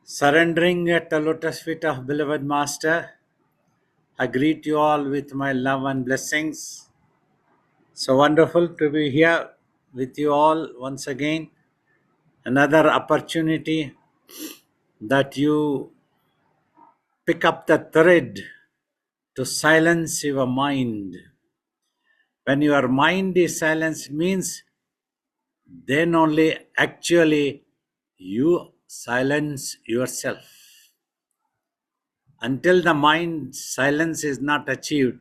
Surrendering at the lotus feet of beloved Master, I greet you all with my love and blessings. So wonderful to be here with you all once again. Another opportunity that you pick up the thread to silence your mind. When your mind is silenced means then only actually you silence yourself. Until the mind silence is not achieved,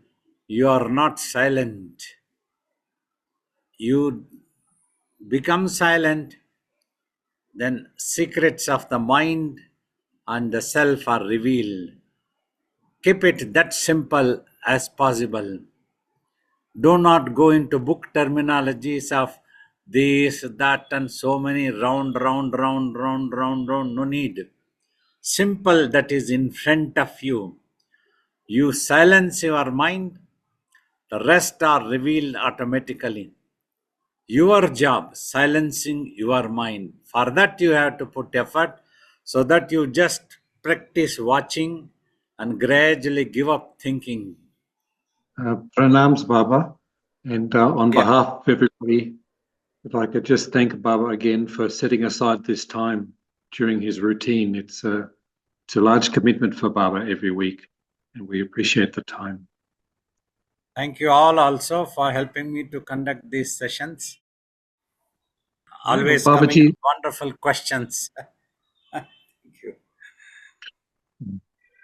you are not silent. You become silent, then secrets of the mind and the self are revealed. Keep it that simple as possible. Do not go into book terminologies of this, that, and so many round. No need. Simple that is in front of you. You silence your mind, the rest are revealed automatically. Your job, silencing your mind. For that, you have to put effort so that you just practice watching and gradually give up thinking. Pranams, Baba. And on Yeah. behalf of everybody, if I could just thank Baba again for setting aside this time during his routine. It's a large commitment for Baba every week, and we appreciate the time. Thank you all also for helping me to conduct these sessions. Always coming Babaji, up wonderful questions. Thank you.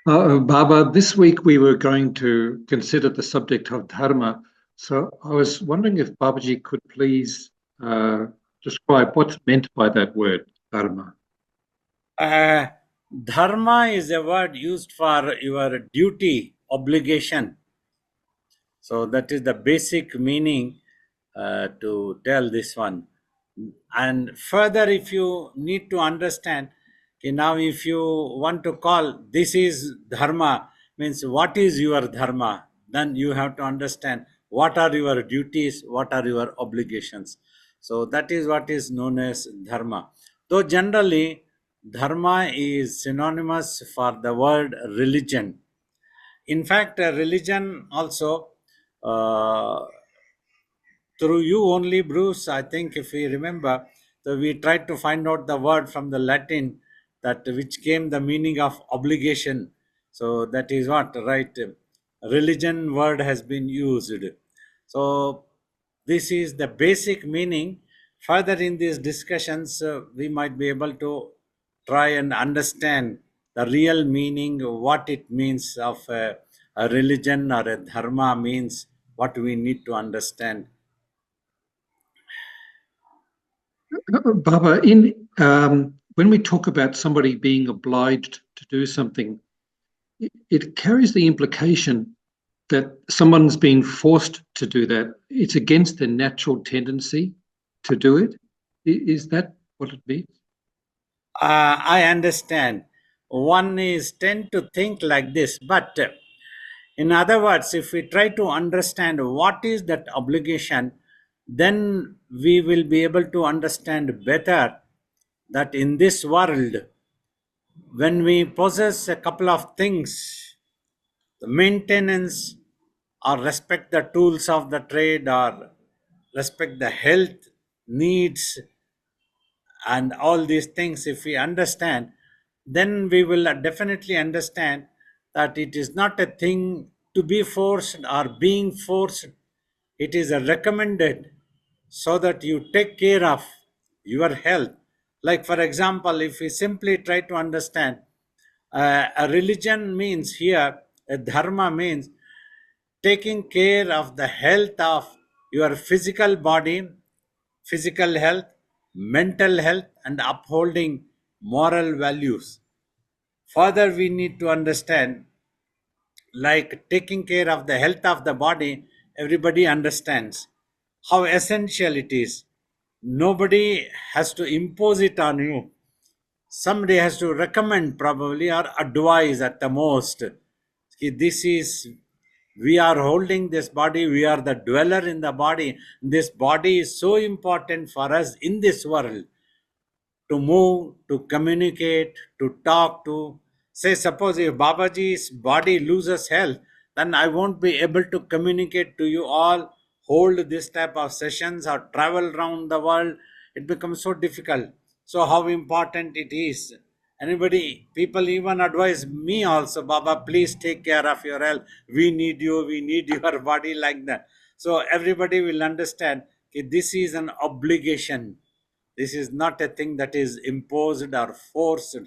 Baba, this week we were going to consider the subject of dharma. So I was wondering if Babaji could please describe what's meant by that word, dharma. Dharma is a word used for your duty, obligation. So that is the basic meaning to tell this one. And further, if you need to understand, okay, now if you want to call this is dharma, means what is your dharma, then you have to understand what are your duties, what are your obligations. So that is what is known as dharma. Though generally, dharma is synonymous for the word religion. In fact, religion also, uh, through you only, Bruce, I think if we remember, so we tried to find out the word from the Latin that which came the meaning of obligation. So that is what, right? Religion word has been used. So this is the basic meaning. Further in these discussions, we might be able to try and understand the real meaning, what it means of a religion or a dharma means, what we need to understand. Baba, when we talk about somebody being obliged to do something, it carries the implication that someone's been forced to do that. It's against their natural tendency to do it. Is that what it means? I understand. One is tend to think like this, but in other words, if we try to understand what is that obligation, then we will be able to understand better that in this world, when we possess a couple of things, the maintenance or respect the tools of the trade or respect the health needs and all these things, if we understand, then we will definitely understand that it is not a thing to be forced or being forced. It is a recommended so that you take care of your health. Like, for example, if we simply try to understand, a religion means here, a dharma means taking care of the health of your physical body, physical health, mental health, and upholding moral values. Further, we need to understand, like taking care of the health of the body, everybody understands how essential it is. Nobody has to impose it on you. Somebody has to recommend, probably, or advise at the most. Okay, this is, we are holding this body, we are the dweller in the body. This body is so important for us in this world. to move, to communicate, to talk to. Say, suppose if Babaji's body loses health, then I won't be able to communicate to you all, hold this type of sessions, or travel around the world. It becomes so difficult. So, how important it is. Anybody, people even advise me also, Baba, please take care of your health. We need you, we need your body, like that. So, everybody will understand that this is an obligation. This is not a thing that is imposed or forced,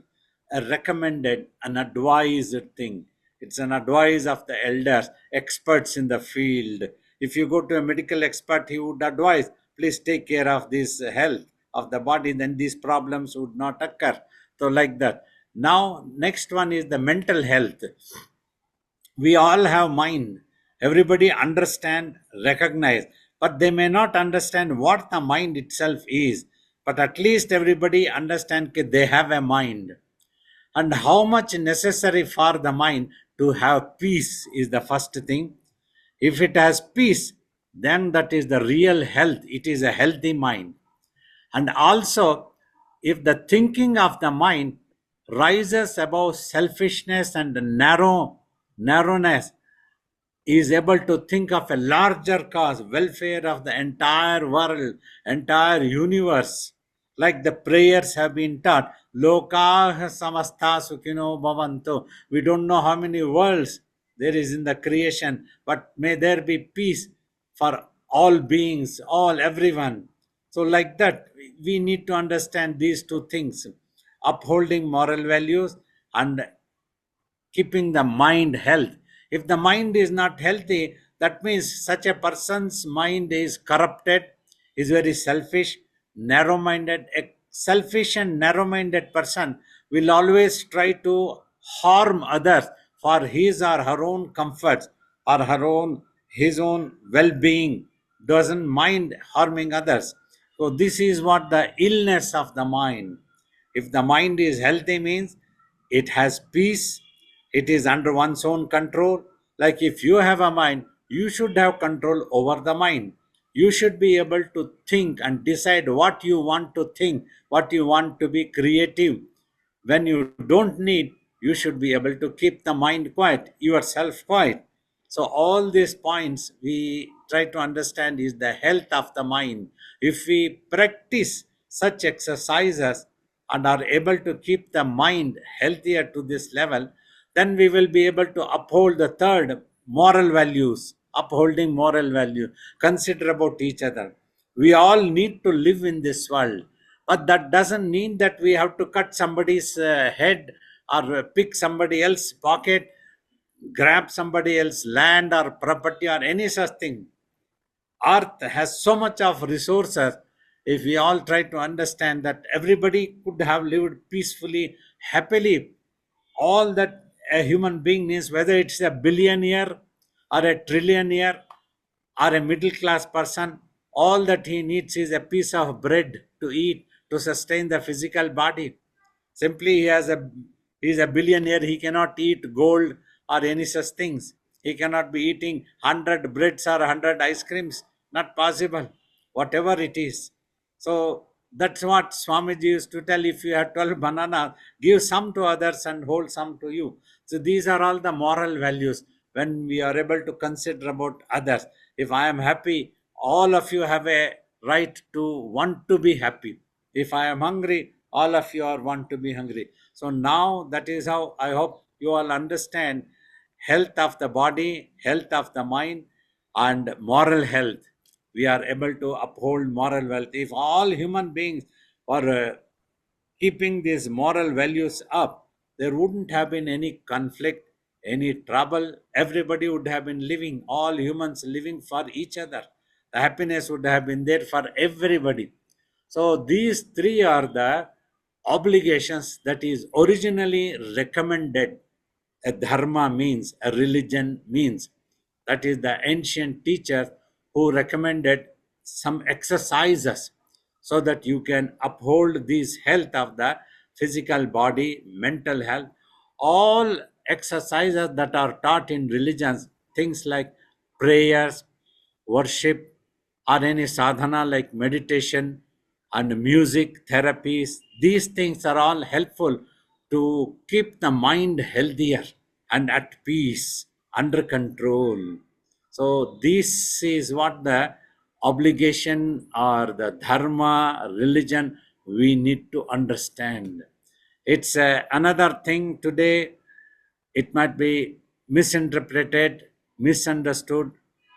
a recommended, an advised thing. It's an advice of the elders, experts in the field. If you go to a medical expert, he would advise, please take care of this health of the body, then these problems would not occur. So, like that. Now, next one is the mental health. We all have mind. Everybody understand, recognize, but they may not understand what the mind itself is. But at least everybody understand that they have a mind, and how much necessary for the mind to have peace is the first thing. If it has peace, then that is the real health. It is a healthy mind. And also, if the thinking of the mind rises above selfishness and narrowness, is able to think of a larger cause, welfare of the entire world, entire universe. Like the prayers have been taught, Loka samastha sukhino bhavantu. We don't know how many worlds there is in the creation, but may there be peace for all beings, all everyone. So, like that, we need to understand these two things: upholding moral values and keeping the mind health. If the mind is not healthy, that means such a person's mind is corrupted, is very selfish, narrow minded. A selfish and narrow minded person will always try to harm others for his or her own comforts, or her own his own well being, doesn't mind harming others. So this is what the illness of the mind. If the mind is healthy, means it has peace, it is under one's own control. Like if you have a mind, you should have control over the mind. You should be able to think and decide what you want to think, what you want to be creative. When you don't need, you should be able to keep the mind quiet, yourself quiet. So all these points we try to understand is the health of the mind. If we practice such exercises and are able to keep the mind healthier to this level, then we will be able to uphold the third, moral values, upholding moral value, consider about each other. We all need to live in this world, but that doesn't mean that we have to cut somebody's head, or pick somebody else's pocket, grab somebody else's land or property or any such thing. Earth has so much of resources. If we all try to understand that everybody could have lived peacefully, happily, all that a human being needs, whether it's a billionaire or a trillionaire or a middle class person, all that he needs is a piece of bread to eat to sustain the physical body. Simply, he is a billionaire. He cannot eat gold or any such things. He cannot be eating 100 breads or 100 ice creams. Not possible. Whatever it is. So that's what Swamiji used to tell. If you have 12 bananas, give some to others and hold some to you. So these are all the moral values when we are able to consider about others. If I am happy, all of you have a right to want to be happy. If I am hungry, all of you are want to be hungry. So now that is how I hope you all understand health of the body, health of the mind, and moral health. We are able to uphold moral wealth. If all human beings were keeping these moral values up, there wouldn't have been any conflict, any trouble. Everybody would have been living, all humans living for each other. The happiness would have been there for everybody. So these three are the obligations that is originally recommended. A dharma means, a religion means. That is the ancient teachers who recommended some exercises so that you can uphold this health of the physical body, mental health. All exercises that are taught in religions, things like prayers, worship, or any sadhana like meditation, and music therapies. These things are all helpful to keep the mind healthier and at peace, under control. So, this is what the obligation or the dharma, religion, we need to understand. It's another thing today, it might be misinterpreted, misunderstood,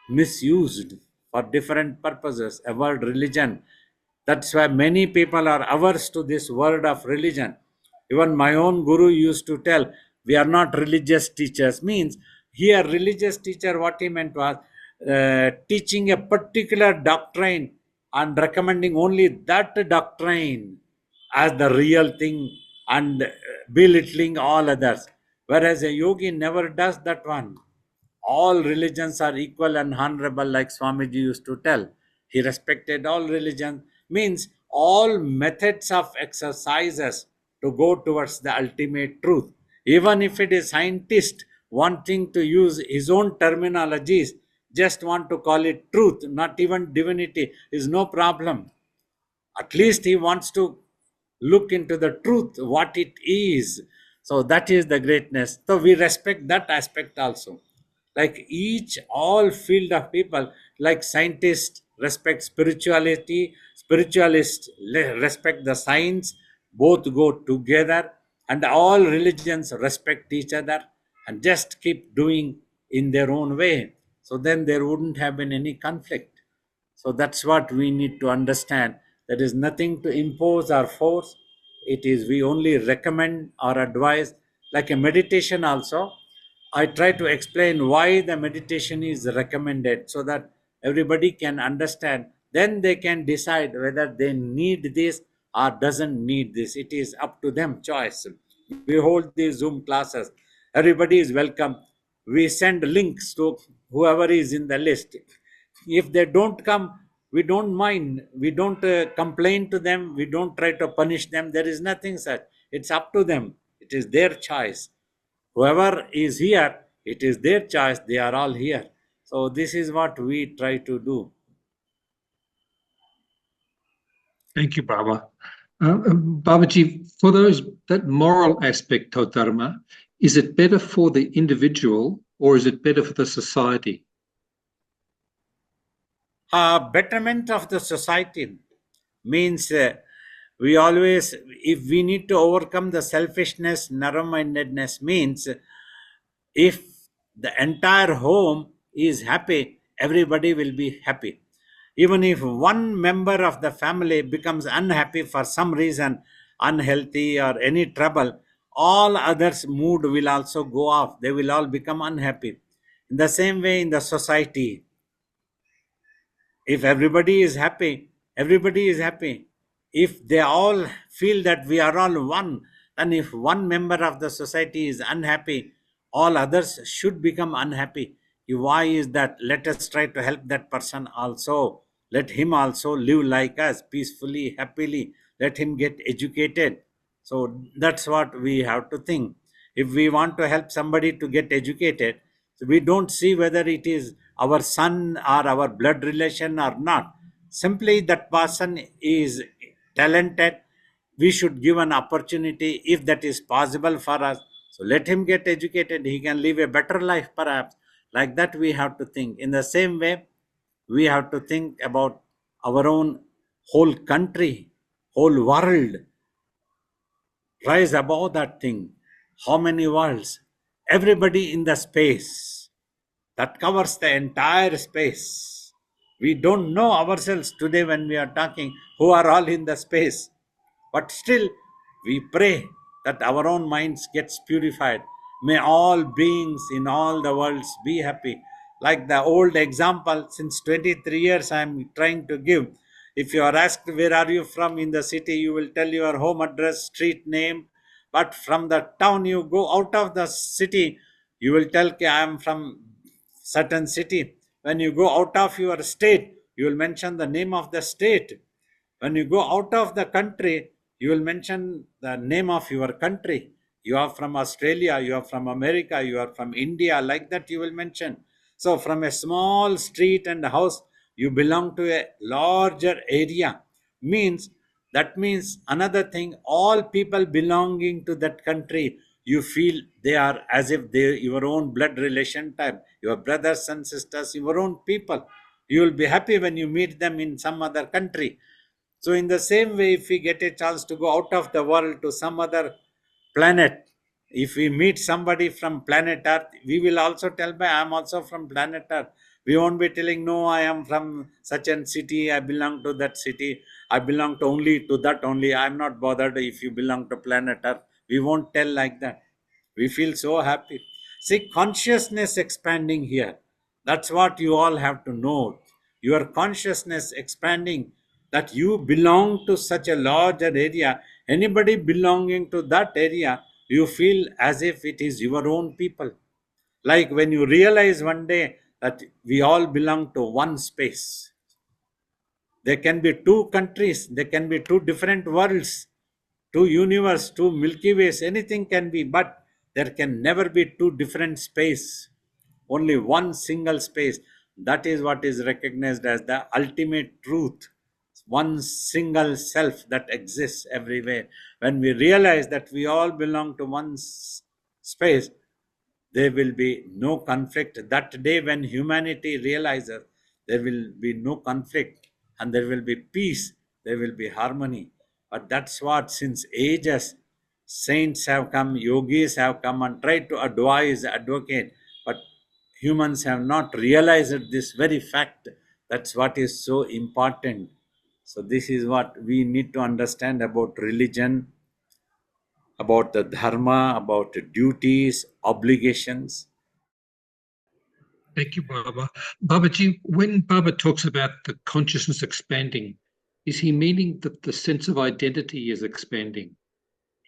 misused for different purposes. A word religion. That's why many people are averse to this word of religion. Even my own guru used to tell, we are not religious teachers. Means here, religious teacher, what he meant was teaching a particular doctrine and recommending only that doctrine as the real thing and belittling all others. Whereas a yogi never does that one. All religions are equal and honorable, like Swamiji used to tell. He respected all religions, means all methods of exercises to go towards the ultimate truth. Even if it is scientist wanting to use his own terminologies, just want to call it truth, not even divinity, is no problem. At least he wants to look into the truth, what it is. So that is the greatness. So we respect that aspect also. Like each all field of people, like scientists respect spirituality, spiritualists respect the science, both go together, and all religions respect each other and just keep doing in their own way. So then there wouldn't have been any conflict. So that's what we need to understand. There is nothing to impose or force. It is we only recommend or advise, like a meditation also. I try to explain why the meditation is recommended so that everybody can understand. Then they can decide whether they need this or doesn't need this. It is up to them choice. We hold these Zoom classes. Everybody is welcome. We send links to whoever is in the list. If they don't come, we don't mind. We don't complain to them. We don't try to punish them. There is nothing such. It's up to them. It is their choice. Whoever is here, it is their choice. They are all here. So this is what we try to do. Thank you, Baba. Babaji, for that moral aspect of dharma, is it better for the individual or is it better for the society? Betterment of the society means we always, if we need to overcome the selfishness, narrow-mindedness, means if the entire home is happy, everybody will be happy. Even if one member of the family becomes unhappy for some reason, unhealthy or any trouble, all others' mood will also go off. They will all become unhappy. In the same way, in the society, if everybody is happy, everybody is happy. If they all feel that we are all one, and if one member of the society is unhappy, all others should become unhappy. Why is that? Let us try to help that person also. Let him also live like us, peacefully, happily. Let him get educated. So that's what we have to think. If we want to help somebody to get educated, so we don't see whether it is our son or our blood relation or not. Simply that person is talented. We should give an opportunity if that is possible for us. So let him get educated. He can live a better life perhaps. Like that we have to think. In the same way, we have to think about our own whole country, whole world. Rise above that thing. How many worlds? Everybody in the space that covers the entire space. We don't know ourselves today when we are talking who are all in the space. But still, we pray that our own minds gets purified. May all beings in all the worlds be happy. Like the old example, since 23 years I am trying to give. If you are asked where are you from in the city, you will tell your home address, street name. But from the town you go out of the city, you will tell I am from certain city. When you go out of your state, you will mention the name of the state. When you go out of the country, you will mention the name of your country. You are from Australia, you are from America, you are from India, like that you will mention. So, from a small street and house, you belong to a larger area. Means That means another thing, all people belonging to that country, you feel they are as if they your own blood relation type, your brothers and sisters, your own people. You will be happy when you meet them in some other country. So, in the same way, if we get a chance to go out of the world to some other planet, if we meet somebody from planet Earth, we will also tell, by I am also from planet Earth. We won't be telling, no, I am from such a city, I belong to that city, I belong to only to that only. I'm not bothered if you belong to planet Earth. We won't tell like that. We feel so happy. See, consciousness expanding here. That's what you all have to know. Your consciousness expanding, that you belong to such a larger area. Anybody belonging to that area, you feel as if it is your own people. Like when you realize one day that we all belong to one space. There can be two countries, there can be two different worlds, two universe, two Milky Ways, anything can be, but there can never be two different space. Only one single space. That is what is recognized as the ultimate truth. One single self that exists everywhere. When we realize that we all belong to one space, there will be no conflict. That day when humanity realizes, there will be no conflict and there will be peace, there will be harmony. But that's what, since ages, saints have come, yogis have come and tried to advise, advocate, but humans have not realized this very fact. That's what is so important. So, this is what we need to understand about religion, about the dharma, about duties, obligations. Thank you, Baba. Babaji, when Baba talks about the consciousness expanding, is he meaning that the sense of identity is expanding?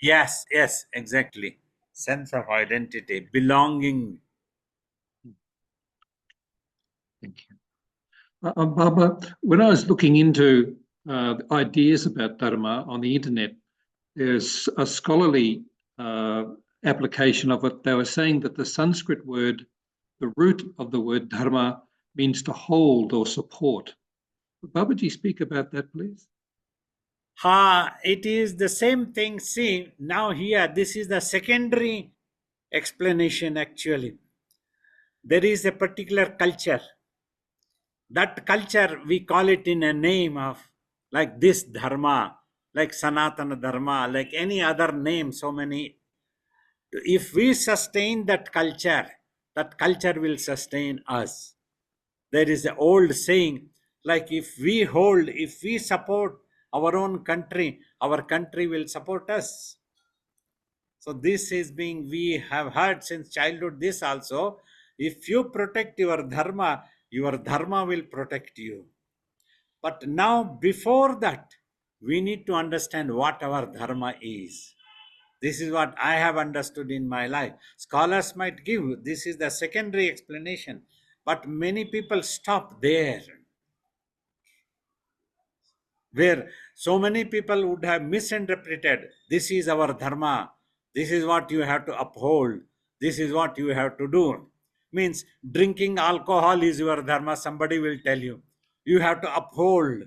Yes, yes, exactly. Sense of identity, belonging. Thank you. Baba, when I was looking into ideas about Dharma on the internet, there's a scholarly application of it. They were saying that the Sanskrit word, the root of the word Dharma, means to hold or support. Babaji, speak about that, please. It is the same thing. See, now here, this is the secondary explanation actually. There is a particular culture. That culture, we call it in a name of like this dharma, like Sanatana Dharma, like any other name, so many. If we sustain that culture will sustain us. There is an old saying, like if we support our own country, our country will support us. So this is being, we have heard since childhood this also. If you protect your dharma will protect you. But now, before that, we need to understand what our dharma is. This is what I have understood in my life. Scholars might give, this is the secondary explanation, but many people stop there, where so many people would have misinterpreted, this is our dharma, this is what you have to uphold, this is what you have to do. Means drinking alcohol is your dharma, somebody will tell you. You have to uphold,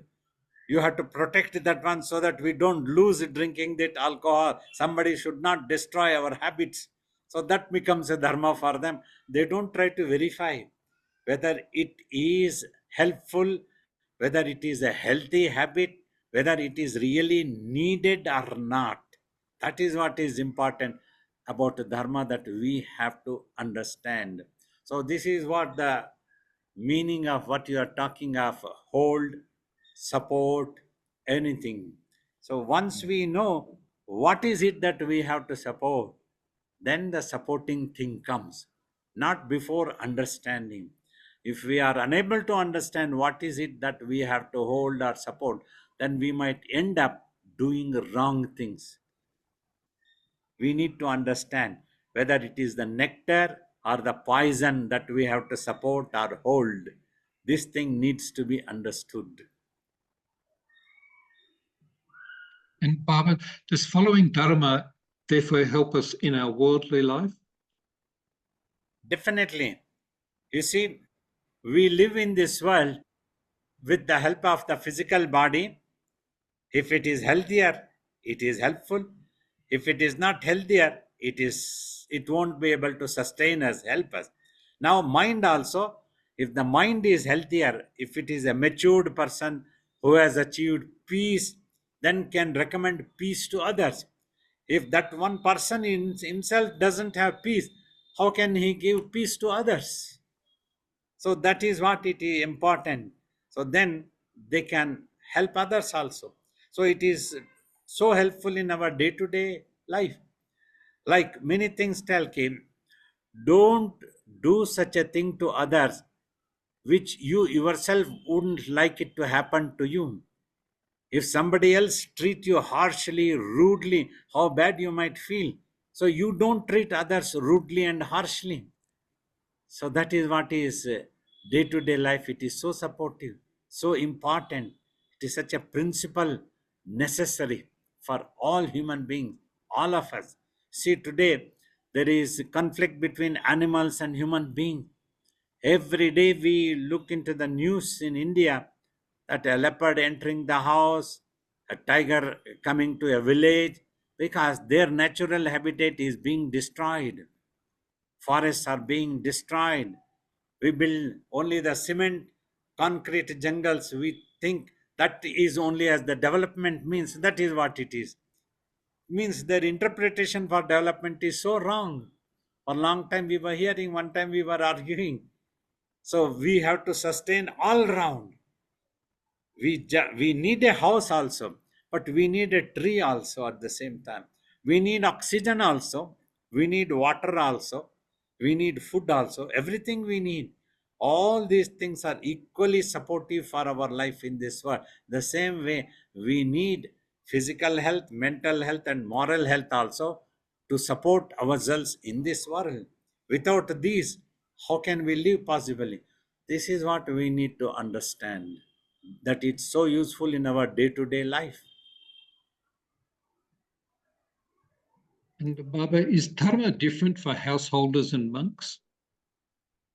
you have to protect that one so that we don't lose drinking that alcohol. Somebody should not destroy our habits. So that becomes a dharma for them. They don't try to verify whether it is helpful, whether it is a healthy habit, whether it is really needed or not. That is what is important about the dharma that we have to understand. So this is what the meaning of what you are talking of, hold, support, anything. So once we know what is it that we have to support, then the supporting thing comes, not before understanding. If we are unable to understand what is it that we have to hold or support, then we might end up doing wrong things. We need to understand whether it is the nectar or the poison that we have to support or hold. This thing needs to be understood. And Baba, does following Dharma therefore help us in our worldly life? Definitely. You see, we live in this world with the help of the physical body. If it is healthier, it is helpful. If it is not healthier, it won't be able to sustain us, help us. Now, mind also, if the mind is healthier, if it is a matured person who has achieved peace, then can recommend peace to others. If that one person in himself doesn't have peace, how can he give peace to others? So that is what it is important. So then they can help others also. So it is so helpful in our day to day life. Like many things tell Kim, don't do such a thing to others which you yourself wouldn't like it to happen to you. If somebody else treat you harshly, rudely, how bad you might feel. So you don't treat others rudely and harshly. So that is what is day to day life. It is so supportive, so important. It is such a principle necessary for all human beings, all of us. See, today there is conflict between animals and human beings. Every day we look into the news in India that a leopard entering the house, a tiger coming to a village because their natural habitat is being destroyed. Forests are being destroyed. We build only the cement, concrete jungles. We think that is only as the development means. That is what it is. Means their interpretation for development is so wrong. For a long time we were hearing, one time we were arguing. So we have to sustain all round. We need a house also, but we need a tree also at the same time. We need oxygen also, we need water also, we need food also, everything we need. All these things are equally supportive for our life in this world. The same way we need physical health, mental health, and moral health also to support ourselves in this world. Without these, how can we live possibly? This is what we need to understand, that it's so useful in our day to day life. And Baba, is dharma different for householders and monks?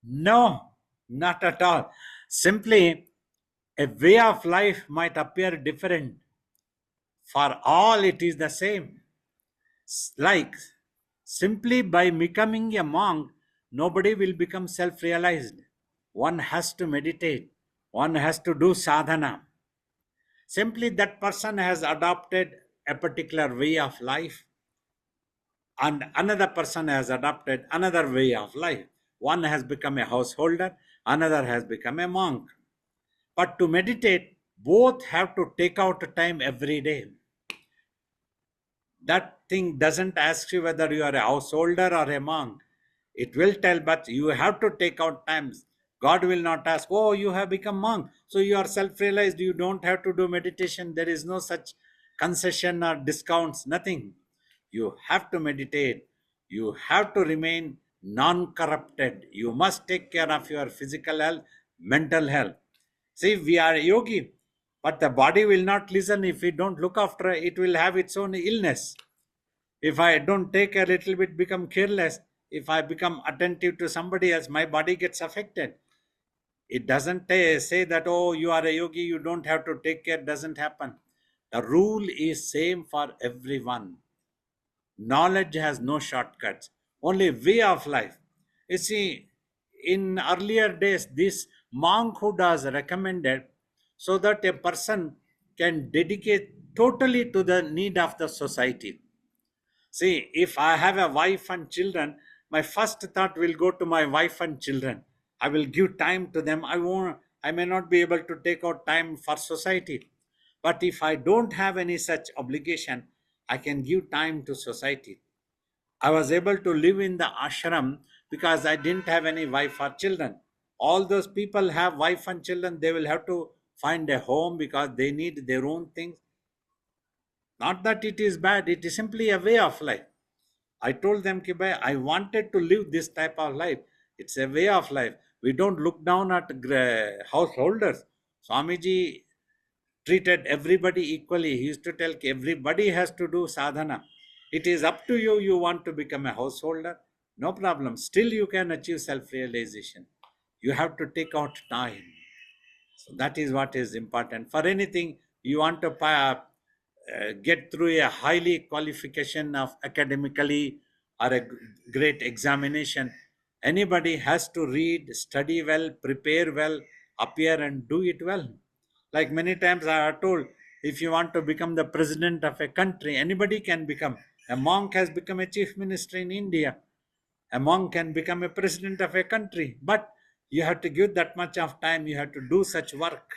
No, not at all. Simply, a way of life might appear different. For all, it is the same. Like, simply by becoming a monk, nobody will become self realized. One has to meditate, one has to do sadhana. Simply, that person has adopted a particular way of life, and another person has adopted another way of life. One has become a householder, another has become a monk. But to meditate, both have to take out time every day. That thing doesn't ask you whether you are a householder or a monk. It will tell, but you have to take out times. God will not ask, oh, you have become monk, so you are self-realized, you don't have to do meditation. There is no such concession or discounts, nothing. You have to meditate. You have to remain non-corrupted. You must take care of your physical health, mental health. See, we are yogi, but the body will not listen. If we don't look after it, it will have its own illness. If I don't take a little bit, become careless, if I become attentive to somebody else, my body gets affected. It doesn't say that, oh, you are a yogi, you don't have to take care. Doesn't happen. The rule is same for everyone. Knowledge has no shortcuts, only way of life. You see, in earlier days, this monkhood was recommended so that a person can dedicate totally to the need of the society. See, if I have a wife and children, my first thought will go to my wife and children. I will give time to them. I may not be able to take out time for society. But if I don't have any such obligation, I can give time to society. I was able to live in the ashram because I didn't have any wife or children. All those people have wife and children, they will have to find a home because they need their own things. Not that it is bad, it is simply a way of life. I told them, Kibai, I wanted to live this type of life. It's a way of life. We don't look down at householders. Swamiji treated everybody equally. He used to tell everybody has to do sadhana. It is up to you. You want to become a householder? No problem. Still, you can achieve self realization. You have to take out time. So that is what is important. For anything, you want to get through a highly qualification of academically or a great examination. Anybody has to read, study well, prepare well, appear and do it well. Like many times I are told, if you want to become the president of a country, anybody can become. A monk has become a chief minister in India. A monk can become a president of a country, but you have to give that much of time, you have to do such work.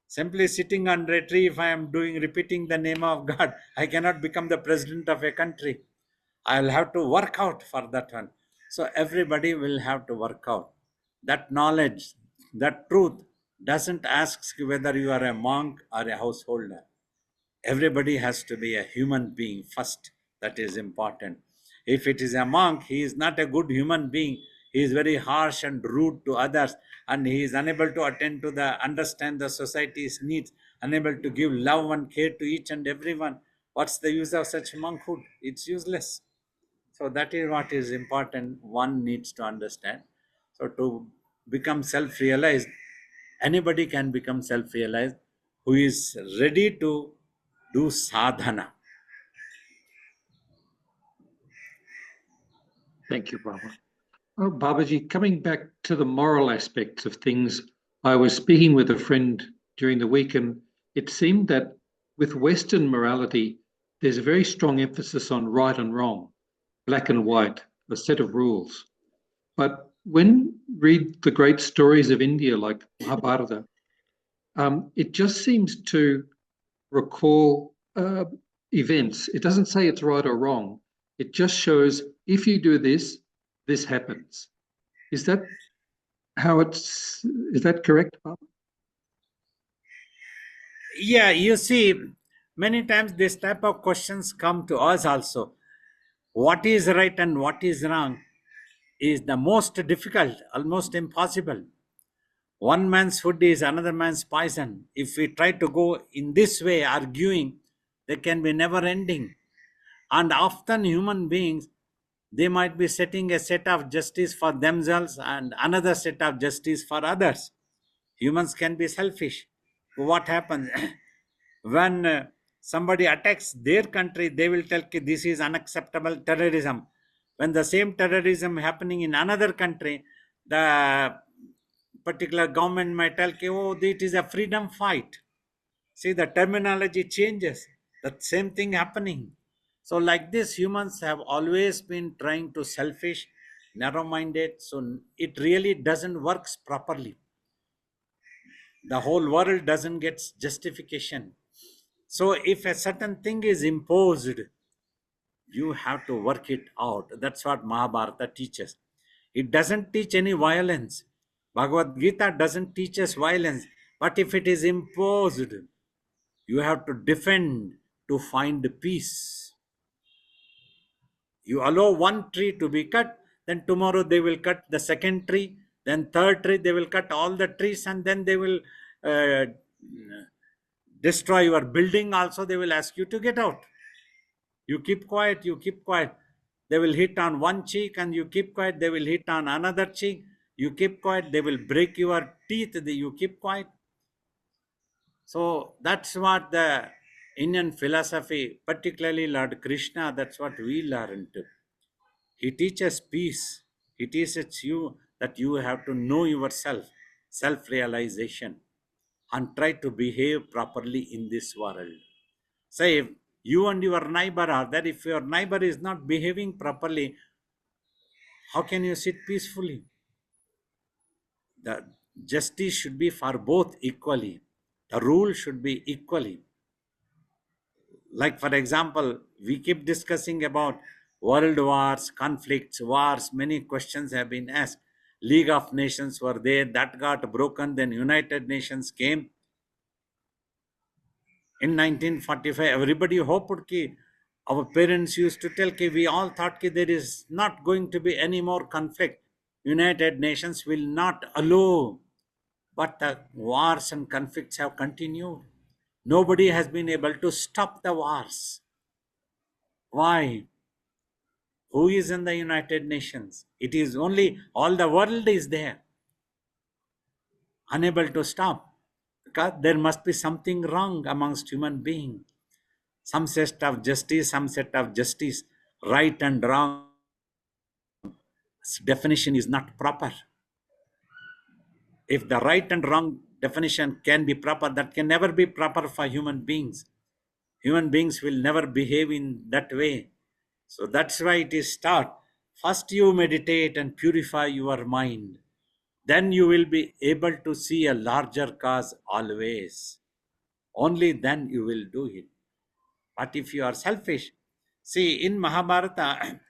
Simply sitting under a tree, if I am doing repeating the name of God, I cannot become the president of a country. I'll have to work out for that one. So everybody will have to work out. That knowledge, that truth doesn't ask whether you are a monk or a householder. Everybody has to be a human being first. That is important. If it is a monk, he is not a good human being. He is very harsh and rude to others, and he is unable to attend to the understand the society's needs, unable to give love and care to each and everyone. What's the use of such monkhood? It's useless. So that is what is important. One needs to understand. So to become self-realized, anybody can become self-realized who is ready to do sadhana. Thank you, Baba. Oh, Babaji, coming back to the moral aspects of things, I was speaking with a friend during the week, and it seemed that with Western morality, there's a very strong emphasis on right and wrong, black and white, a set of rules. But when read the great stories of India like Mahabharata, it just seems to recall events. It doesn't say it's right or wrong. It just shows if you do this, this happens. Is that is that correct, Bob? Yeah, you see, many times this type of questions come to us also. What is right and what is wrong is the most difficult, almost impossible. One man's food is another man's poison. If we try to go in this way, arguing, there can be never ending. And often human beings, they might be setting a set of justice for themselves and another set of justice for others. Humans can be selfish. What happens when somebody attacks their country? They will tell "Ki this is unacceptable terrorism." When the same terrorism happening in another country, the particular government might tell "Ki, oh, it is a freedom fight." See, the terminology changes. The same thing happening. So, like this, humans have always been trying to selfish, narrow-minded. So it really doesn't works properly. The whole world doesn't get justification. So if a certain thing is imposed, you have to work it out. That's what Mahabharata teaches. It doesn't teach any violence. Bhagavad Gita doesn't teach us violence. But if it is imposed, you have to defend to find peace. You allow one tree to be cut, then tomorrow they will cut the second tree, then third tree, they will cut all the trees, and then they will uh, destroy your building also. They will ask you to get out. You keep quiet, you keep quiet. They will hit on one cheek and you keep quiet. They will hit on another cheek. You keep quiet. They will break your teeth. You keep quiet. So that's what the Indian philosophy, particularly Lord Krishna, that's what we learned. He teaches peace. He teaches you that you have to know yourself, self realization, and try to behave properly in this world. Say, if you and your neighbor are there, if your neighbor is not behaving properly, how can you sit peacefully? The justice should be for both equally. The rule should be equally. Like, for example, we keep discussing about world wars, conflicts, wars. Many questions have been asked. League of Nations were there, that got broken, then United Nations came. In 1945, everybody hoped ki, our parents used to tell ki, we all thought ki there is not going to be any more conflict. United Nations will not allow. But the wars and conflicts have continued. Nobody has been able to stop the wars. Why? Who is in the United Nations? It is only all the world is there, unable to stop. Because there must be something wrong amongst human beings. Some set of justice, some set of justice, right and wrong definition is not proper. If the right and wrong definition can be proper, that can never be proper for human beings. Human beings will never behave in that way. So that's why it is taught. First, you meditate and purify your mind. Then you will be able to see a larger cause always. Only then you will do it. But if you are selfish, see in Mahabharata,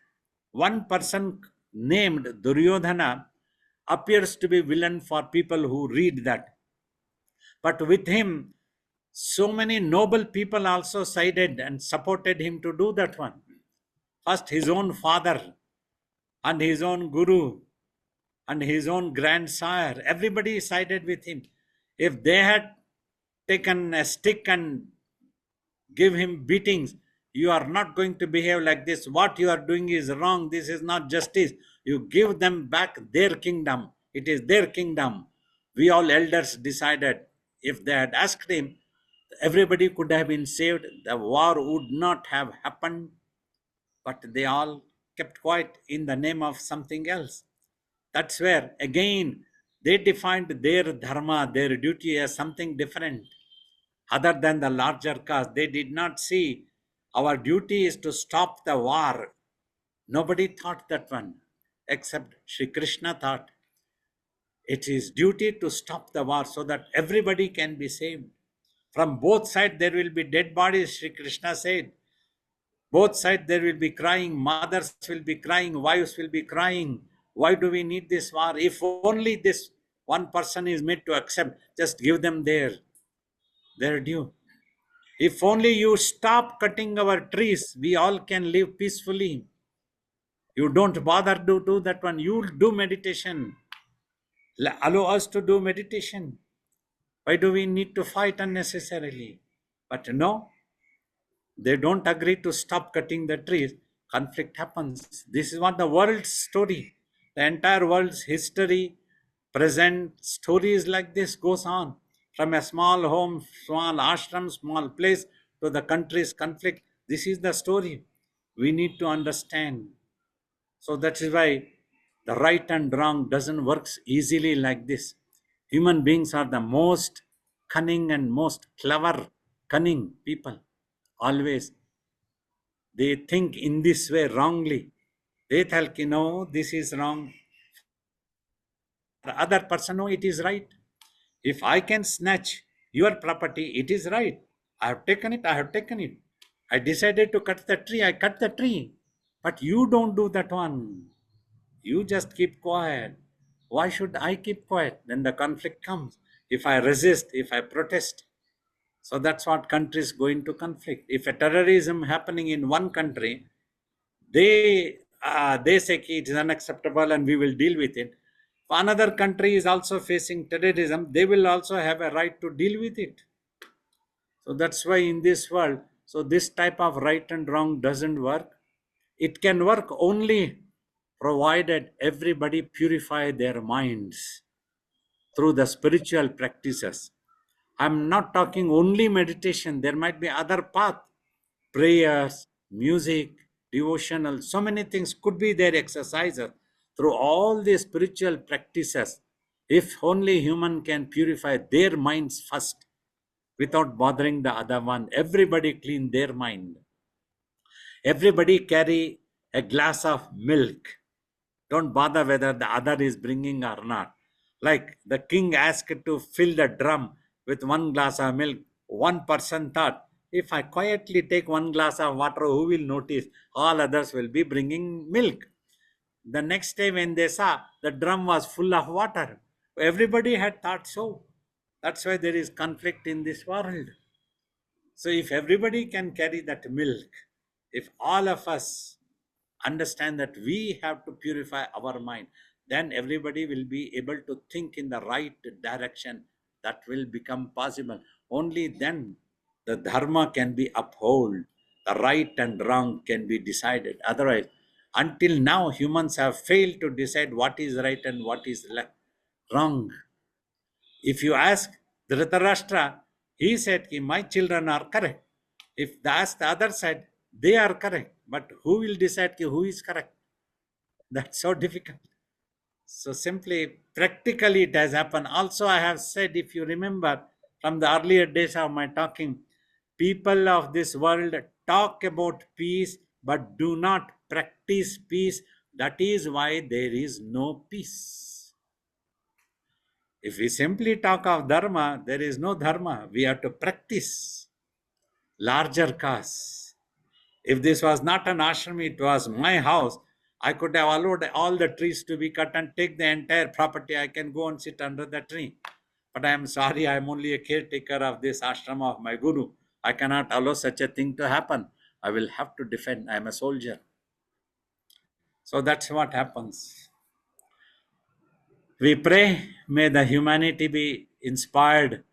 one person named Duryodhana appears to be villain for people who read that. But with him, so many noble people also sided and supported him to do that one. First, his own father and his own guru and his own grandsire, everybody sided with him. If they had taken a stick and give him beatings, you are not going to behave like this. What you are doing is wrong. This is not justice. You give them back their kingdom. It is their kingdom. We all elders decided if they had asked him, everybody could have been saved. The war would not have happened, but they all kept quiet in the name of something else. That's where, again, they defined their dharma, their duty as something different other than the larger cause. They did not see our duty is to stop the war. Nobody thought that one, except Sri Krishna thought it is duty to stop the war so that everybody can be saved. From both sides there will be dead bodies, Sri Krishna said. Both sides there will be crying, mothers will be crying, wives will be crying. Why do we need this war? If only this one person is made to accept, just give them their due. If only you stop cutting our trees, we all can live peacefully. You don't bother to do that one. You do meditation. Allow us to do meditation. Why do we need to fight unnecessarily? But no, they don't agree to stop cutting the trees. Conflict happens. This is what the world's story, the entire world's history, present stories like this goes on. From a small home, small ashram, small place to the country's conflict. This is the story we need to understand. So that is why the right and wrong doesn't work easily like this. Human beings are the most cunning and most clever, cunning people. Always. They think in this way wrongly. They tell, no, this is wrong. The other person, no, it is right. If I can snatch your property, it is right. I have taken it, I have taken it. I decided to cut the tree, I cut the tree. But you don't do that one. You just keep quiet. Why should I keep quiet? Then the conflict comes. If I resist, if I protest. So that's what countries go into conflict. If a terrorism happening in one country, they say it is unacceptable and we will deal with it. If another country is also facing terrorism, they will also have a right to deal with it. So that's why in this world, so this type of right and wrong doesn't work. It can work only provided everybody purify their minds through the spiritual practices. I'm not talking only meditation. There might be other path, prayers, music, devotional, so many things could be their exercises. Through all these spiritual practices, if only human can purify their minds first without bothering the other one, everybody clean their mind. Everybody carry a glass of milk. Don't bother whether the other is bringing or not. Like the king asked to fill the drum with one glass of milk. One person thought, if I quietly take one glass of water, who will notice? All others will be bringing milk. The next day when they saw, the drum was full of water. Everybody had thought so. That's why there is conflict in this world. So if everybody can carry that milk, if all of us understand that we have to purify our mind, then everybody will be able to think in the right direction. That will become possible. Only then the dharma can be upheld. The right and wrong can be decided. Otherwise, until now, humans have failed to decide what is right and what is wrong. If you ask, Dhritarashtra, he said, ki, my children are correct. If that's the other side, they are correct. But who will decide ki, who is correct? That's so difficult. So simply, practically, it has happened. Also, I have said, if you remember from the earlier days of my talking, people of this world talk about peace but do not practice peace. That is why there is no peace. If we simply talk of dharma, there is no dharma. We have to practice larger cause. If this was not an ashram, it was my house, I could have allowed all the trees to be cut and take the entire property. I can go and sit under the tree. But I am sorry, I am only a caretaker of this ashram of my guru. I cannot allow such a thing to happen. I will have to defend. I am a soldier. So that's what happens. We pray, may the humanity be inspired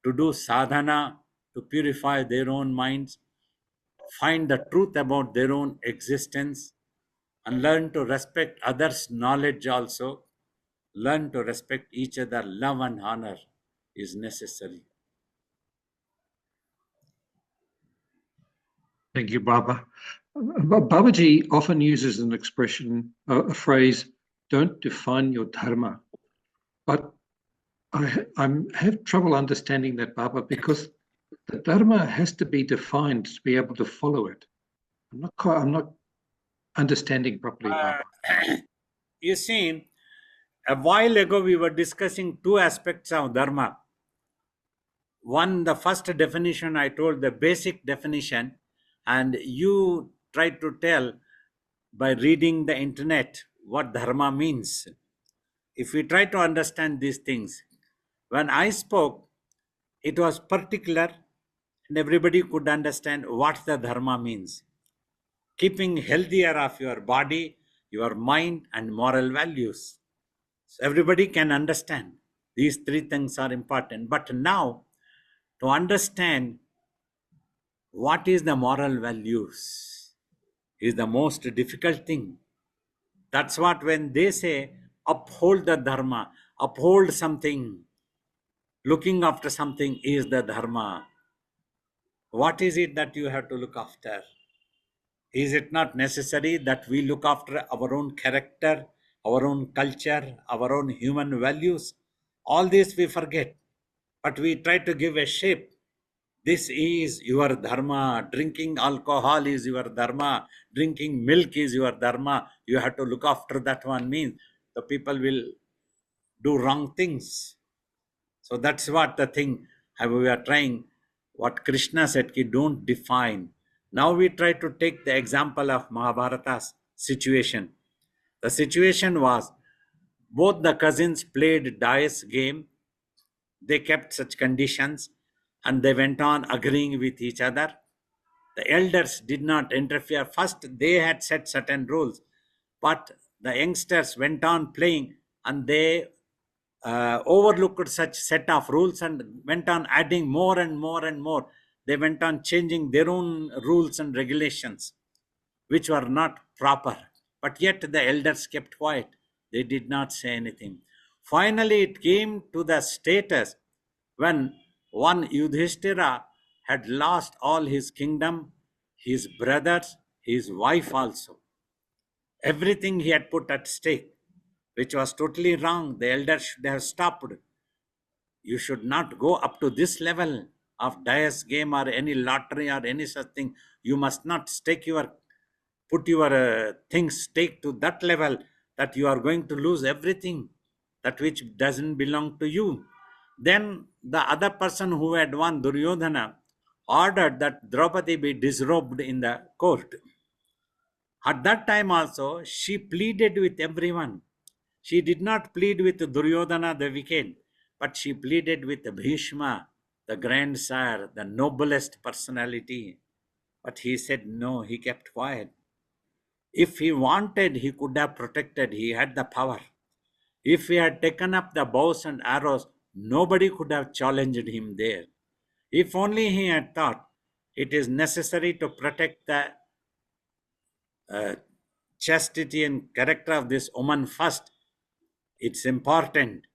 to do sadhana, to purify their own minds, find the truth about their own existence, and learn to respect others' knowledge also. Learn to respect each other. Love and honor is necessary. Thank you, Baba. Babaji often uses an expression, a phrase, don't define your dharma. But I have trouble understanding that, Baba, because the dharma has to be defined to be able to follow it. I'm not understanding properly, Baba. You see, a while ago we were discussing two aspects of dharma. One, the first definition I told, the basic definition, and you tried to tell by reading the internet what dharma means. If we try to understand these things, when I spoke, it was particular and everybody could understand what the dharma means. Keeping healthier of your body, your mind, and moral values. So everybody can understand. These three things are important. But now, to understand what is the moral values is the most difficult thing. That's what when they say uphold the dharma, uphold something, looking after something is the dharma. What is it that you have to look after? Is it not necessary that we look after our own character, our own culture, our own human values? All this we forget, but we try to give a shape. This is your dharma. Drinking alcohol is your dharma. Drinking milk is your dharma. You have to look after that one means the people will do wrong things. So that's what the thing we are trying. What Krishna said, ki don't define. Now we try to take the example of Mahabharata's situation. The situation was both the cousins played dice game. They kept such conditions and they went on agreeing with each other. The elders did not interfere. First, they had set certain rules, but the youngsters went on playing and they overlooked such set of rules and went on adding more and more and more. They went on changing their own rules and regulations, which were not proper. But yet the elders kept quiet. They did not say anything. Finally, it came to the status when one Yudhishthira had lost all his kingdom, his brothers, his wife also. Everything he had put at stake, which was totally wrong. The elders should have stopped. You should not go up to this level of dice game or any lottery or any such thing. You must not put your things stake to that level that you are going to lose everything that which doesn't belong to you. Then the other person who had won, Duryodhana, ordered that Draupadi be disrobed in the court. At that time also, she pleaded with everyone. She did not plead with Duryodhana the wicked, but she pleaded with Bhishma, the grandsire, the noblest personality. But he said no, he kept quiet. If he wanted, he could have protected, he had the power. If he had taken up the bows and arrows, nobody could have challenged him there. If only he had thought it is necessary to protect the uh, chastity and character of this woman first, it's important.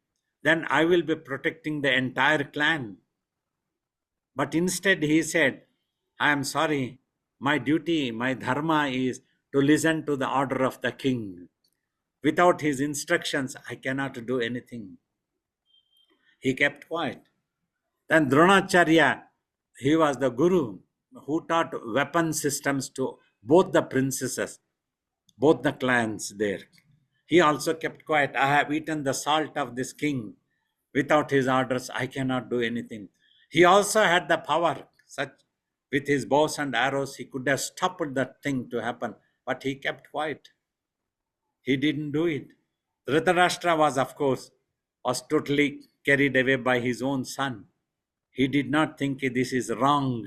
then I will be protecting the entire clan. But instead, he said, I am sorry, my duty, my dharma is to listen to the order of the king. Without his instructions, I cannot do anything. He kept quiet. Then Dronacharya, he was the guru who taught weapon systems to both the princesses, both the clans there. He also kept quiet. I have eaten the salt of this king. Without his orders, I cannot do anything. He also had the power, such with his bows and arrows, he could have stopped that thing to happen, but he kept quiet. He didn't do it. Dhritarashtra was, of course, was totally carried away by his own son. He did not think this is wrong.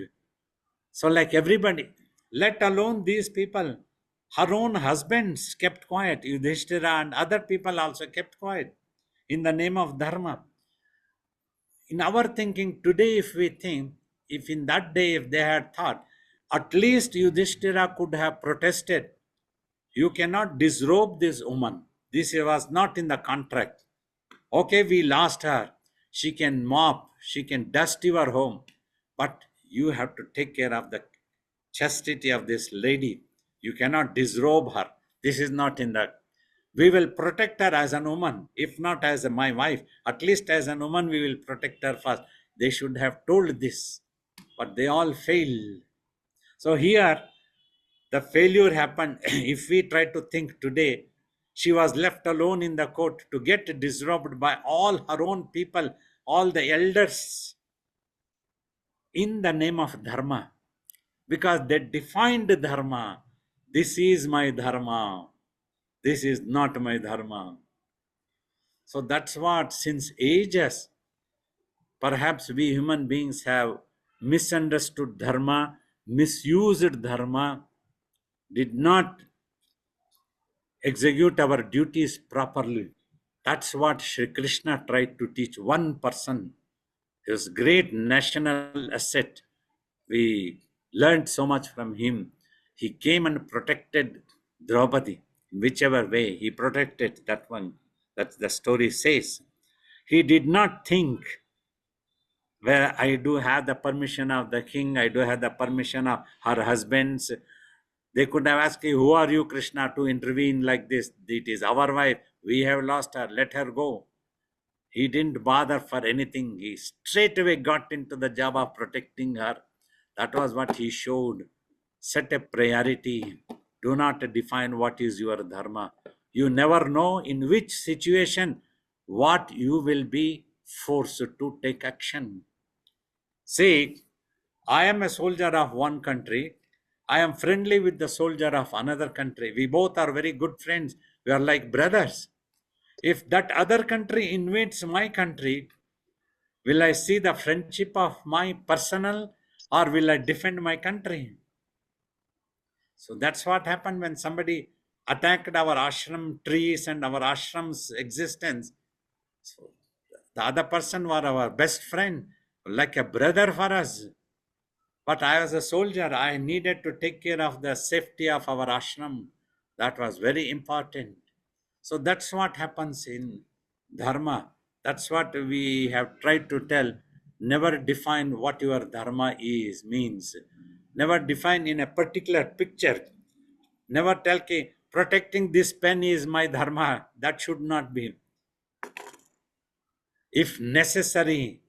So, like everybody, let alone these people, her own husbands kept quiet. Yudhishthira and other people also kept quiet in the name of dharma. In our thinking today, if we think, if in that day, if they had thought, at least Yudhishthira could have protested, you cannot disrobe this woman. This was not in the contract. Okay, we lost her. She can mop, she can dust your home, but you have to take care of the chastity of this lady. You cannot disrobe her. This is not in the. We will protect her as a woman, if not as my wife. At least as a woman, we will protect her first. They should have told this, but they all failed. So here, the failure happened. If we try to think today, she was left alone in the court to get disrobed by all her own people, all the elders, in the name of dharma, because they defined dharma. This is my dharma. This is not my dharma. So that's what, since ages, perhaps we human beings have misunderstood dharma, misused dharma, did not execute our duties properly. That's what Sri Krishna tried to teach one person. His great national asset. We learned so much from him. He came and protected Draupadi in whichever way he protected that one. That the story says. He did not think, where I do have the permission of the king, I do have the permission of her husbands. They could have asked, who are you, Krishna, to intervene like this? It is our wife. We have lost her. Let her go. He didn't bother for anything. He straight away got into the job of protecting her. That was what he showed. Set a priority. Do not define what is your dharma. You never know in which situation what you will be forced to take action. Say, I am a soldier of one country. I am friendly with the soldier of another country. We both are very good friends. We are like brothers. If that other country invades my country, will I see the friendship of my personal, or will I defend my country? So that's what happened when somebody attacked our ashram trees and our ashram's existence. So the other person was our best friend, like a brother for us. But I was a soldier. I needed to take care of the safety of our ashram. That was very important. So that's what happens in dharma. That's what we have tried to tell. Never define what your dharma is, means. Never define in a particular picture. Never tell, okay, protecting this pen is my dharma. That should not be. If necessary,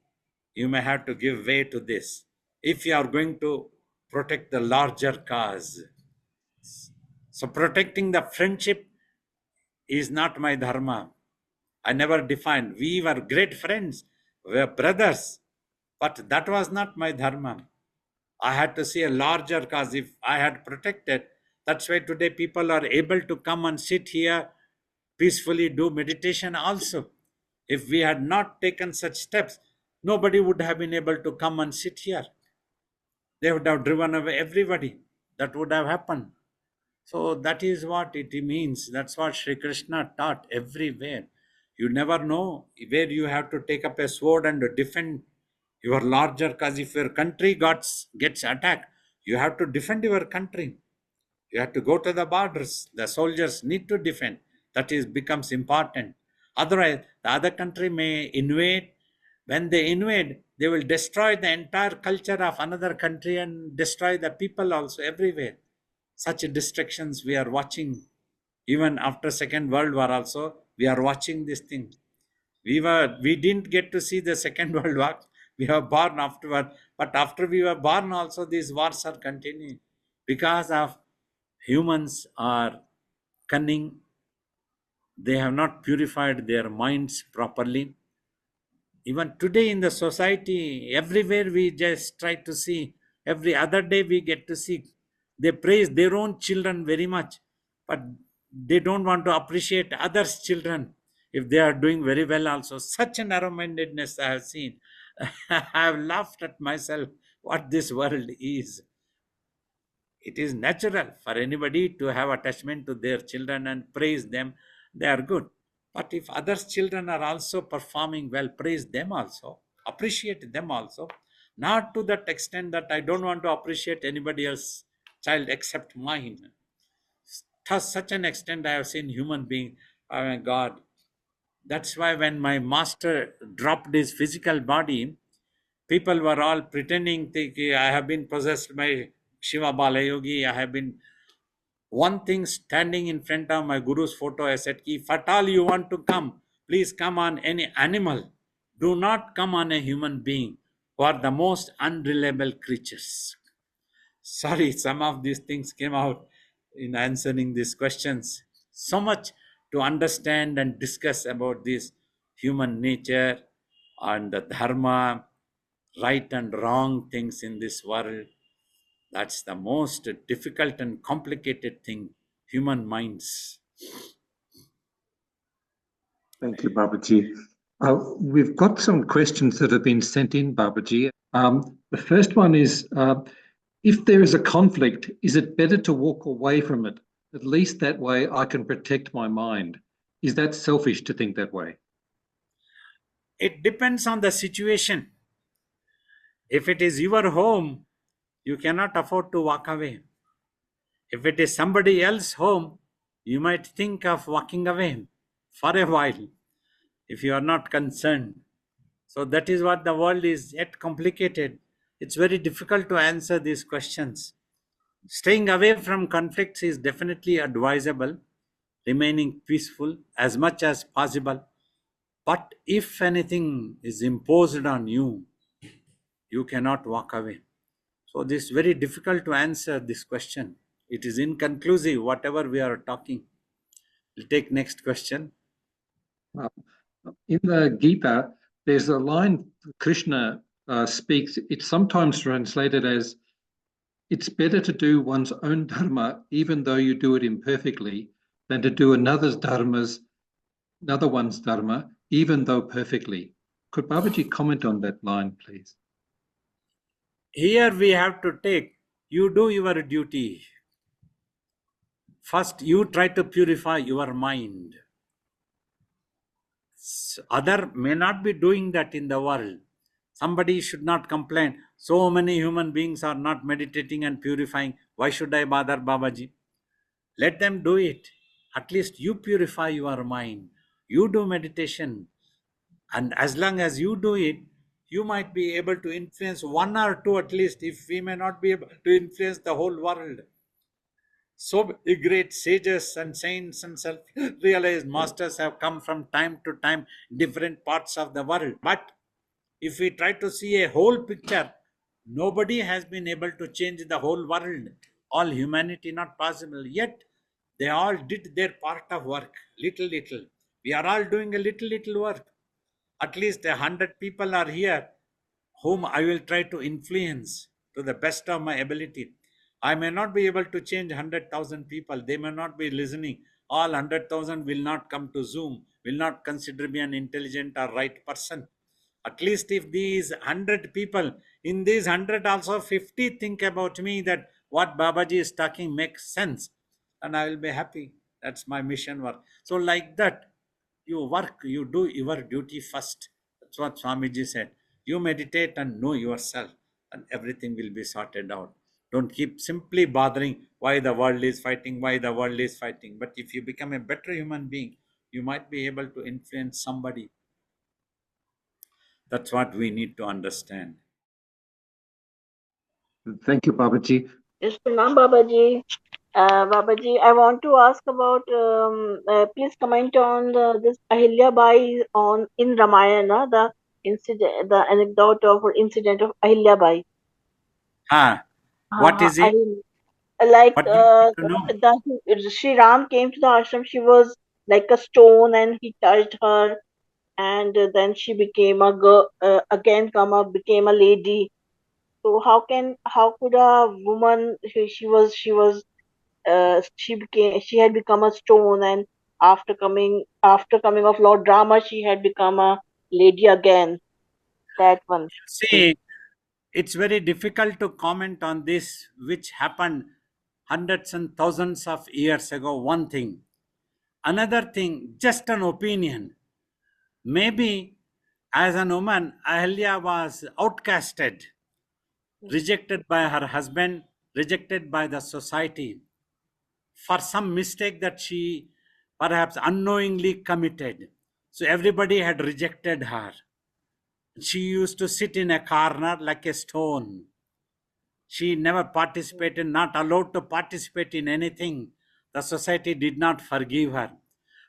you may have to give way to this. If you are going to protect the larger cause. So protecting the friendship is not my dharma. I never defined. We were great friends. We were brothers. But that was not my dharma. I had to see a larger cause. If I had protected, that's why today people are able to come and sit here, peacefully do meditation also. If we had not taken such steps, nobody would have been able to come and sit here. They would have driven away everybody. That would have happened. So that is what it means. That's what Sri Krishna taught everywhere. You never know where you have to take up a sword and defend your larger cause. If your country gets attacked, you have to defend your country. You have to go to the borders. The soldiers need to defend. That is becomes important. Otherwise, the other country may invade. When they invade, they will destroy the entire culture of another country and destroy the people also everywhere. Such destructions we are watching. Even after Second World War also, we are watching this thing. We didn't get to see the Second World War. We were born afterward. But after we were born also, these wars are continuing because of humans are cunning. They have not purified their minds properly. Even today in the society, everywhere we just try to see, every other day we get to see, they praise their own children very much, but they don't want to appreciate others' children if they are doing very well also. Such a narrow-mindedness I have seen. I have laughed at myself what this world is. It is natural for anybody to have attachment to their children and praise them. They are good. But if others' children are also performing well, praise them also, appreciate them also. Not to that extent that I don't want to appreciate anybody else's child except mine. To such an extent I have seen human being. Oh my God. That's why when my master dropped his physical body, people were all pretending thinking, I have been possessed by Shiva Balayogi. I have been one thing standing in front of my guru's photo. I said, if at all you want to come, please come on any animal. Do not come on a human being who are the most unreliable creatures. Sorry, some of these things came out in answering these questions. So much to understand and discuss about this human nature and the dharma, right and wrong things in this world. That's the most difficult and complicated thing, human minds. Thank you, Babaji. We've got some questions that have been sent in, Babaji. The first one is, if there is a conflict, is it better to walk away from it? At least that way I can protect my mind. Is that selfish to think that way? It depends on the situation. If it is your home, you cannot afford to walk away. If it is somebody else's home, you might think of walking away for a while if you are not concerned. So that is what the world is yet complicated. It's very difficult to answer these questions. Staying away from conflicts is definitely advisable, remaining peaceful as much as possible. But if anything is imposed on you, you cannot walk away. So this is very difficult to answer this question. It is inconclusive, whatever we are talking. We'll take next question. In the Gita, there's a line Krishna speaks. It's sometimes translated as, it's better to do one's own dharma, even though you do it imperfectly, than to do another one's dharma, even though perfectly. Could Babaji comment on that line, please? Here we have to take, you do your duty. First, you try to purify your mind. Other may not be doing that in the world. Somebody should not complain. So many human beings are not meditating and purifying. Why should I bother Babaji? Let them do it. At least you purify your mind. You do meditation. And as long as you do it, you might be able to influence one or two at least, if we may not be able to influence the whole world. So many great sages and saints and self-realized masters have come from time to time, different parts of the world. But if we try to see a whole picture, nobody has been able to change the whole world, all humanity, not possible. Yet they all did their part of work, little, little. We are all doing a little, little work. At least 100 people are here whom I will try to influence to the best of my ability. I may not be able to change 100,000 people. They may not be listening. All 100,000 will not come to Zoom, will not consider me an intelligent or right person. At least if these 100 people, in these 100 also 50 think about me that what Babaji is talking makes sense, and I will be happy. That's my mission work. So like that, you work, you do your duty first. That's what Swamiji said. You meditate and know yourself, and everything will be sorted out. Don't keep simply bothering why the world is fighting, why the world is fighting. But if you become a better human being, You might be able to influence somebody. That's what we need to understand. Thank you, Babaji. Yes, Pranam Babaji. Babaji, I want to ask about, please comment on this Ahilya Bai on in Ramayana, the incident, the anecdote of or incident of Ahilya Bai. Ah, what is I it? mean, like What do you need to know? the Sri Ram came to the ashram. She was like a stone, and he touched her, and then she became a girl. Again, come up, became a lady. So how could a woman? She had become a stone, and after coming of Lord Rama, she had become a lady again. That one. See, it's very difficult to comment on this, which happened hundreds and thousands of years ago. One thing. Another thing, just an opinion. Maybe as an woman, Ahalya was outcasted, rejected by her husband, rejected by the society for some mistake that she perhaps unknowingly committed. So everybody had rejected her. She used to sit in a corner like a stone. She never participated, not allowed to participate in anything. The society did not forgive her.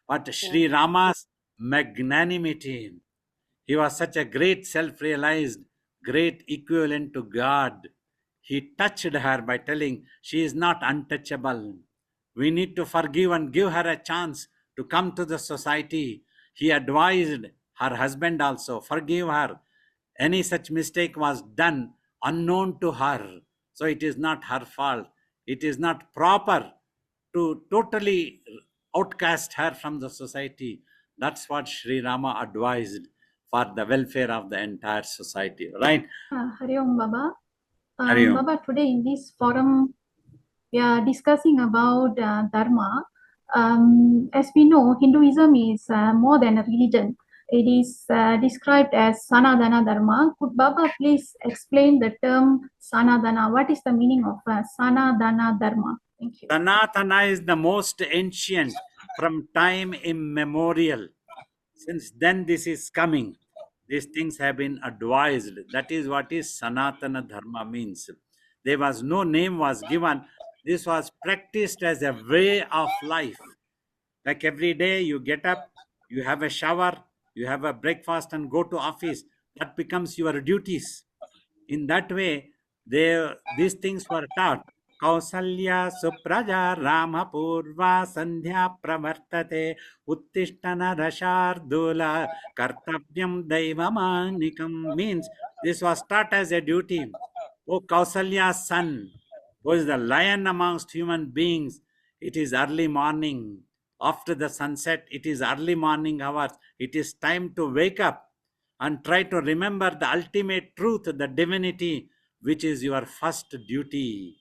But Yeah. Sri Rama's magnanimity, he was such a great self realized, great equivalent to God. He touched her by telling she is not untouchable. We need to forgive and give her a chance to come to the society. He advised her husband also, forgive her. Any such mistake was done unknown to her. So it is not her fault. It is not proper to totally outcast her from the society. That's what Sri Rama advised for the welfare of the entire society, right? Hari Om Baba. Hari Om. Baba, today in this forum, we are discussing about Dharma. As we know, Hinduism is more than a religion. It is described as Sanadana Dharma. Could Baba please explain the term Sanadana? What is the meaning of Sanadana Dharma? Thank you. Sanatana is the most ancient from time immemorial. Since then, this is coming. These things have been advised. That is what is Sanatana Dharma means. There was no name was given. This was practiced as a way of life. Like every day, you get up, you have a shower, you have a breakfast, and go to office. That becomes your duties. In that way, these things were taught. Kausalya Supraja Rama Purva Sandhya Pravartate Uttishtana Rashardula Kartavyam Daivamanikam means this was taught as a duty. O Kausalya's son, who is the lion amongst human beings, it is early morning. After the sunset, it is early morning hours. It is time to wake up and try to remember the ultimate truth, the divinity, which is your first duty.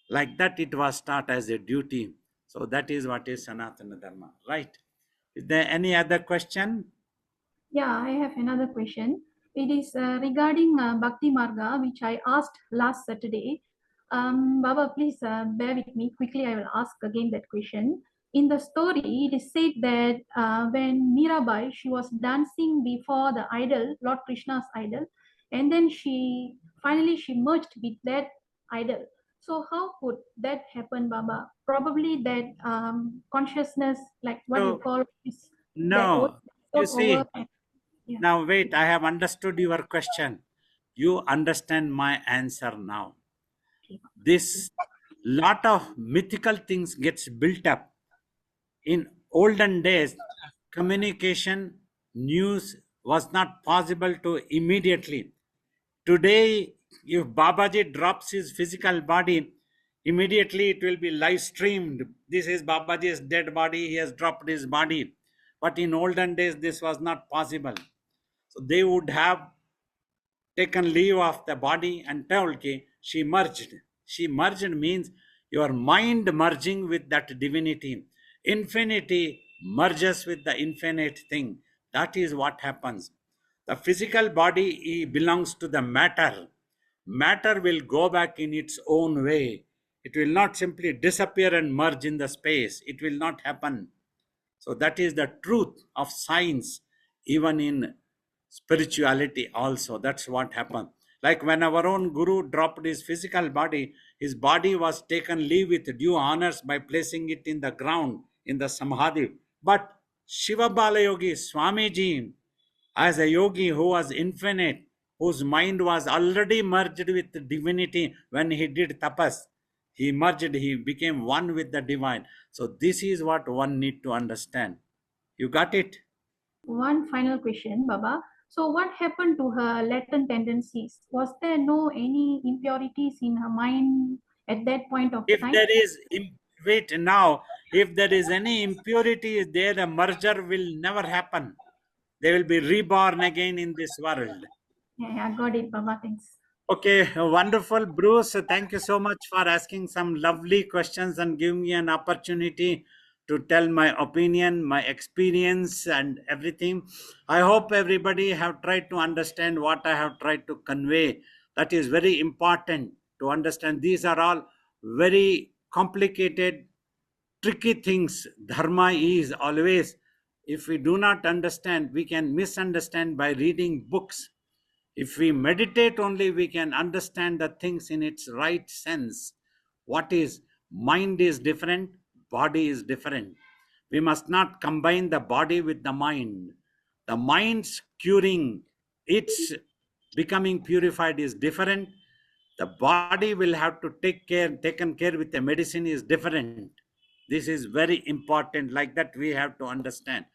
Like that, it was taught as a duty. So that is what is Sanatana Dharma, right? Is there any other question? Yeah, I have another question. It is regarding Bhakti Marga, which I asked last Saturday. Baba, please bear with me. Quickly, I will ask again that question. In the story, it is said that when Mirabai, she was dancing before the idol, Lord Krishna's idol, and then finally she merged with that idol. So how could that happen, Baba? Probably that consciousness, like what you So, call, is that no. You over. see, now wait, I have understood your question. You understand my answer now. This lot of mythical things gets built up. In olden days, communication, news was not possible to immediately. Today, if Babaji drops his physical body, immediately it will be live streamed. This is Babaji's dead body, he has dropped his body. But in olden days, this was not possible. So they would have taken leave of the body and told, okay, she merged. She merged means your mind merging with that divinity. Infinity merges with the infinite thing. That is what happens. The physical body belongs to the matter. Matter will go back in its own way. It will not simply disappear and merge in the space. It will not happen. So that is the truth of science, even in spirituality also. That's what happened. Like when our own guru dropped his physical body, his body was taken leave with due honors by placing it in the ground in the Samadhi. But Shiva Balayogi Swamiji, as a yogi who was infinite, whose mind was already merged with divinity when he did tapas, he merged, he became one with the divine. So this is what one need to understand. You got it? One final question, Baba. So what happened to her latent tendencies? Was there no any impurities in her mind at that point of If time? there is, wait now, if there is any impurity there, the merger will never happen. They will be reborn again in this world. Yeah, I got it, Baba. Thanks. Okay, wonderful, Bruce. Thank you so much for asking some lovely questions and giving me an opportunity to tell my opinion, my experience, and everything. I hope everybody have tried to understand what I have tried to convey. That is very important to understand. These are all very complicated, tricky things. Dharma is always, if we do not understand, we can misunderstand by reading books. If we meditate only, we can understand the things in its right sense. What is mind is different, body is different. We must not combine the body with the mind. The mind's curing, its becoming purified is different. The body will have to taken care with the medicine is different. This is very important. Like that, we have to understand.